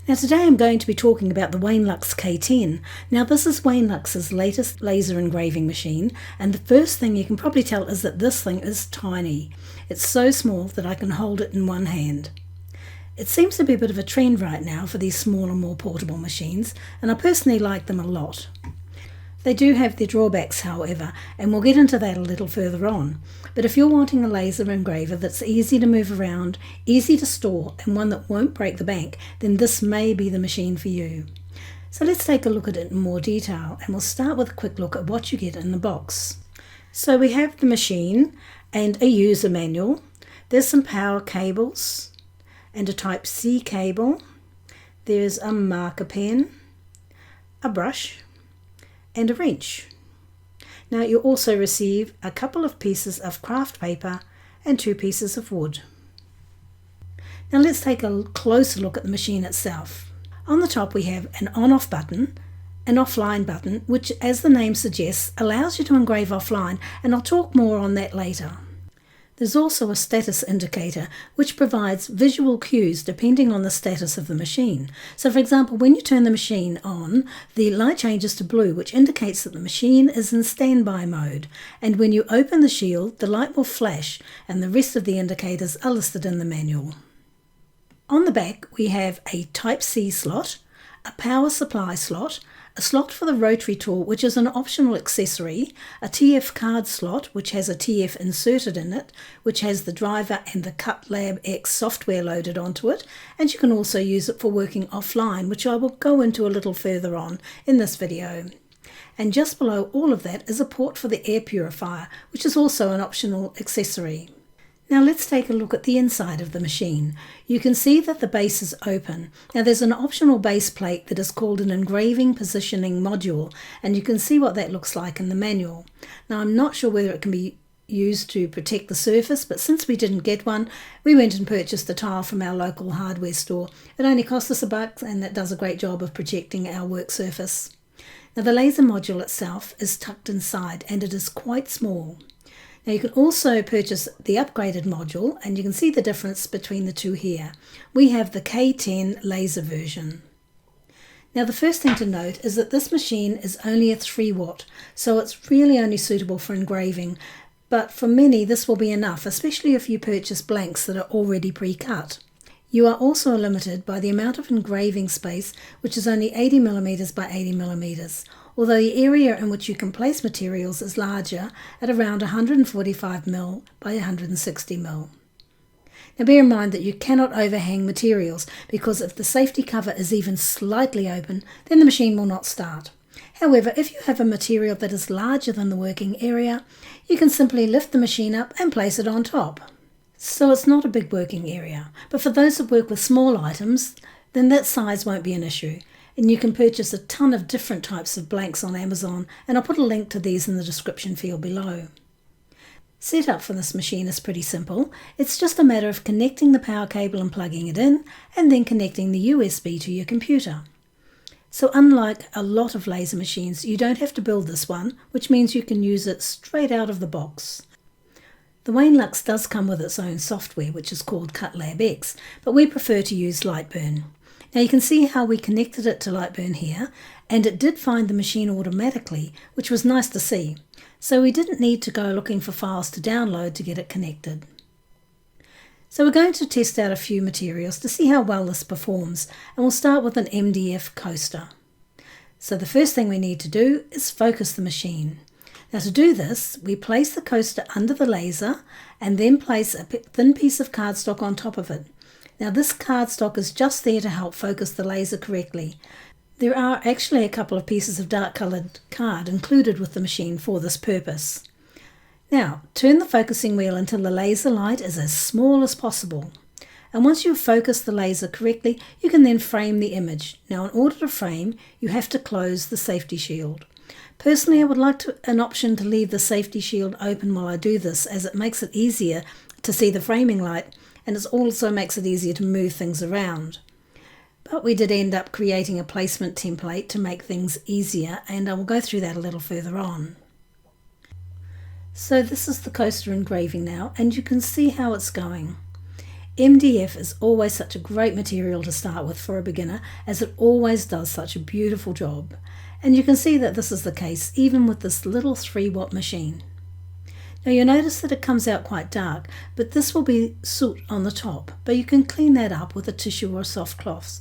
Now today I'm going to be talking about the Wainlux K10. Now this is Wainlux's latest laser engraving machine, and the first thing you can probably tell is that this thing is tiny. It's so small that I can hold it in one hand. It seems to be a bit of a trend right now for these smaller, more portable machines, and I personally like them a lot. They do have their drawbacks, however, and we'll get into that a little further on. But if you're wanting a laser engraver that's easy to move around, easy to store, and one that won't break the bank, then this may be the machine for you. So let's take a look at it in more detail, and we'll start with a quick look at what you get in the box. So we have the machine and a user manual. There's some power cables and a Type-C cable. There's a marker pen, a brush, and a wrench. Now you also receive a couple of pieces of craft paper and 2 pieces of wood. Now let's take a closer look at the machine itself. On the top we have an on-off button, an offline button, which, as the name suggests, allows you to engrave offline, and I'll talk more on that later. There's also a status indicator which provides visual cues depending on the status of the machine. So for example, when you turn the machine on, the light changes to blue, which indicates that the machine is in standby mode. And when you open the shield, the light will flash, and the rest of the indicators are listed in the manual. On the back we have a Type-C slot, a power supply slot, a slot for the rotary tool, which is an optional accessory, a TF card slot, which has a TF inserted in it, which has the driver and the CutLab X software loaded onto it, and you can also use it for working offline, which I will go into a little further on in this video. And just below all of that is a port for the air purifier, which is also an optional accessory. Now let's take a look at the inside of the machine. You can see that the base is open. Now there's an optional base plate that is called an engraving positioning module, and you can see what that looks like in the manual. Now I'm not sure whether it can be used to protect the surface, but since we didn't get one, we went and purchased a tile from our local hardware store. It only cost us $1, and that does a great job of protecting our work surface. Now the laser module itself is tucked inside, and it is quite small. Now you can also purchase the upgraded module, and you can see the difference between the two here. We have the K10 laser version. Now the first thing to note is that this machine is only a 3 watt, so it's really only suitable for engraving, but for many this will be enough, especially if you purchase blanks that are already pre-cut. You are also limited by the amount of engraving space, which is only 80mm by 80mm. Although the area in which you can place materials is larger at around 145mm by 160mm. Now bear in mind that you cannot overhang materials, because if the safety cover is even slightly open, then the machine will not start. However, if you have a material that is larger than the working area, you can simply lift the machine up and place it on top. So it's not a big working area, but for those that work with small items, then that size won't be an issue. And you can purchase a ton of different types of blanks on Amazon, and I'll put a link to these in the description field below. Setup for this machine is pretty simple. It's just a matter of connecting the power cable and plugging it in, and then connecting the USB to your computer. So unlike a lot of laser machines, you don't have to build this one, which means you can use it straight out of the box. The Wainlux does come with its own software, which is called CutLab X, but we prefer to use Lightburn. Now you can see how we connected it to Lightburn here, and it did find the machine automatically, which was nice to see. So we didn't need to go looking for files to download to get it connected. So we're going to test out a few materials to see how well this performs, and we'll start with an MDF coaster. So the first thing we need to do is focus the machine. Now to do this, we place the coaster under the laser and then place a thin piece of cardstock on top of it. Now this cardstock is just there to help focus the laser correctly. There are actually a couple of pieces of dark coloured card included with the machine for this purpose. Now turn the focusing wheel until the laser light is as small as possible. And once you've focused the laser correctly, you can then frame the image. Now in order to frame, you have to close the safety shield. Personally, I would like an option to leave the safety shield open while I do this, as it makes it easier to see the framing light, and it also makes it easier to move things around. But we did end up creating a placement template to make things easier, and I will go through that a little further on. So this is the coaster engraving now, and you can see how it's going. MDF is always such a great material to start with for a beginner, as it always does such a beautiful job. And you can see that this is the case even with this little 3-watt machine. Now you'll notice that it comes out quite dark, but this will be soot on the top, but you can clean that up with a tissue or a soft cloth.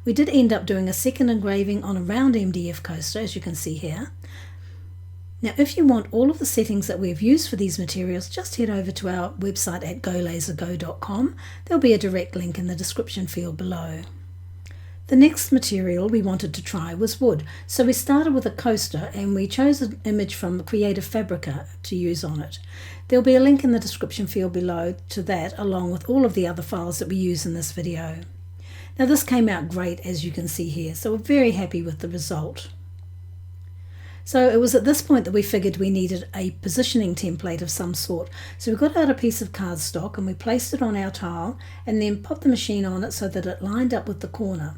We did end up doing a second engraving on a round MDF coaster, as you can see here. Now if you want all of the settings that we've used for these materials, just head over to our website at golasergo.com. There'll be a direct link in the description field below. The next material we wanted to try was wood, so we started with a coaster and we chose an image from Creative Fabrica to use on it. There'll be a link in the description field below to that, along with all of the other files that we use in this video. Now this came out great, as you can see here, so we're very happy with the result. So it was at this point that we figured we needed a positioning template of some sort. So we got out a piece of cardstock and we placed it on our tile and then popped the machine on it so that it lined up with the corner.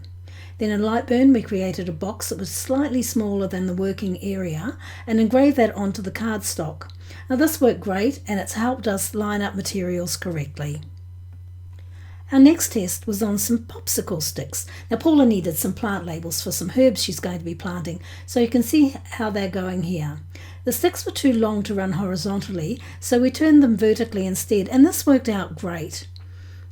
Then in Lightburn we created a box that was slightly smaller than the working area and engraved that onto the cardstock. Now this worked great and it's helped us line up materials correctly. Our next test was on some popsicle sticks. Now Paula needed some plant labels for some herbs she's going to be planting, so you can see how they're going here. The sticks were too long to run horizontally, so we turned them vertically instead, and this worked out great.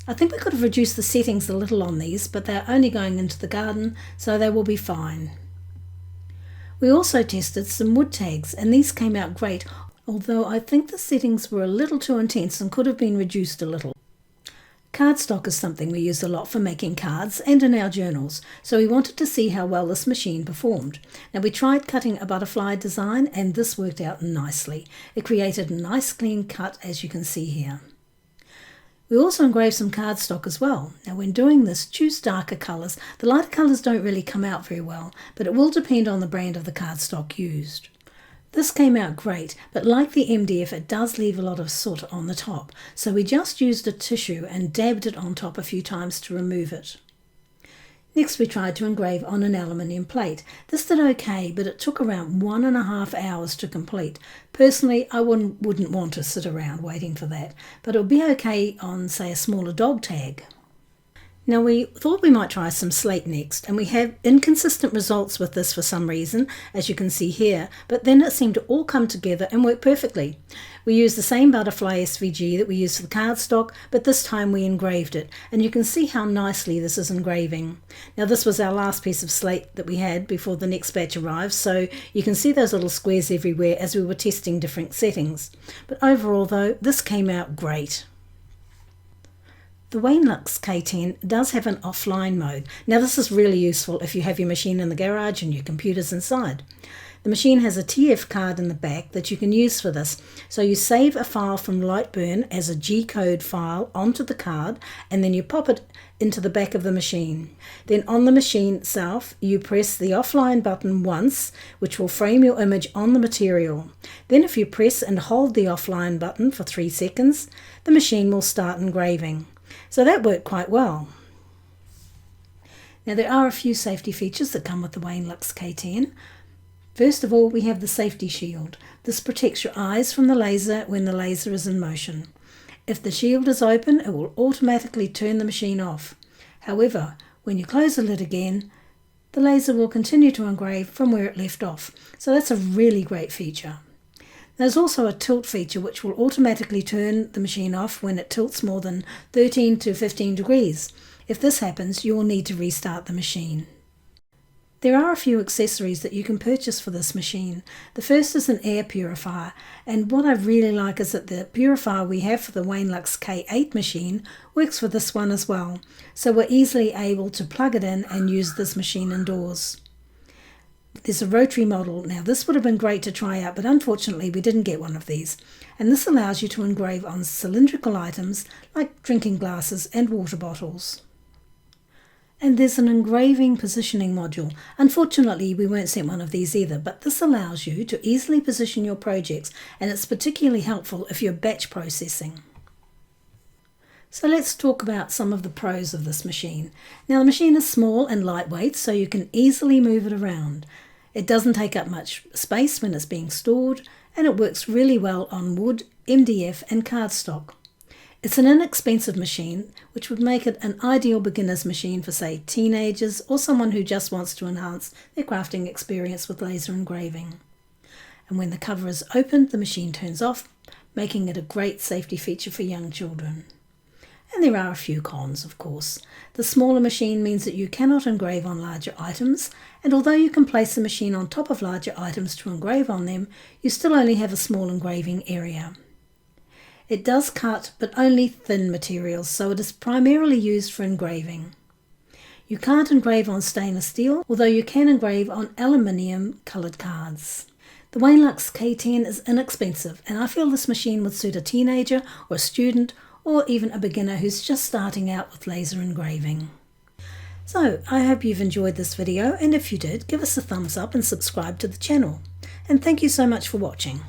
I think we could have reduced the settings a little on these, but they're only going into the garden, so they will be fine. We also tested some wood tags, and these came out great, although I think the settings were a little too intense and could have been reduced a little. Cardstock is something we use a lot for making cards and in our journals, so we wanted to see how well this machine performed. Now we tried cutting a butterfly design and this worked out nicely. It created a nice clean cut, as you can see here. We also engraved some cardstock as well. Now when doing this, choose darker colours. The lighter colours don't really come out very well, but it will depend on the brand of the cardstock used. This came out great, but like the MDF, it does leave a lot of soot on the top, so we just used a tissue and dabbed it on top a few times to remove it. Next we tried to engrave on an aluminium plate. This did okay, but it took around 1.5 hours to complete. Personally, I wouldn't want to sit around waiting for that, but it would be okay on, say, a smaller dog tag. Now we thought we might try some slate next, and we have inconsistent results with this for some reason, as you can see here, but then it seemed to all come together and work perfectly. We used the same butterfly SVG that we used for the cardstock, but this time we engraved it, and you can see how nicely this is engraving. Now this was our last piece of slate that we had before the next batch arrives, so you can see those little squares everywhere as we were testing different settings. But overall though, this came out great. The Wainlux K10 does have an offline mode. Now this is really useful if you have your machine in the garage and your computer's inside. The machine has a TF card in the back that you can use for this. So you save a file from Lightburn as a G-code file onto the card and then you pop it into the back of the machine. Then on the machine itself you press the offline button once, which will frame your image on the material. Then if you press and hold the offline button for 3 seconds, the machine will start engraving. So that worked quite well. Now there are a few safety features that come with the Wainlux K10. First of all, we have the safety shield. This protects your eyes from the laser when the laser is in motion. If the shield is open, it will automatically turn the machine off. However, when you close the lid again, the laser will continue to engrave from where it left off. So that's a really great feature. There's also a tilt feature which will automatically turn the machine off when it tilts more than 13 to 15 degrees. If this happens, you will need to restart the machine. There are a few accessories that you can purchase for this machine. The first is an air purifier, and what I really like is that the purifier we have for the Wainlux K8 machine works for this one as well, so we're easily able to plug it in and use this machine indoors. There's a rotary model. Now this would have been great to try out, but unfortunately we didn't get one of these. And this allows you to engrave on cylindrical items like drinking glasses and water bottles. And there's an engraving positioning module. Unfortunately we weren't sent one of these either, but this allows you to easily position your projects, and it's particularly helpful if you're batch processing. So let's talk about some of the pros of this machine. Now the machine is small and lightweight, so you can easily move it around. It doesn't take up much space when it's being stored, and it works really well on wood, MDF and cardstock. It's an inexpensive machine, which would make it an ideal beginner's machine for, say, teenagers or someone who just wants to enhance their crafting experience with laser engraving. And when the cover is opened, the machine turns off, making it a great safety feature for young children. And there are a few cons, of course. The smaller machine means that you cannot engrave on larger items, and although you can place the machine on top of larger items to engrave on them, you still only have a small engraving area. It does cut, but only thin materials, so it is primarily used for engraving. You can't engrave on stainless steel, although you can engrave on aluminium coloured cards. The Wainlux K10 is inexpensive, and I feel this machine would suit a teenager or a student or even a beginner who's just starting out with laser engraving. So, I hope you've enjoyed this video, and if you did, give us a thumbs up and subscribe to the channel. And thank you so much for watching.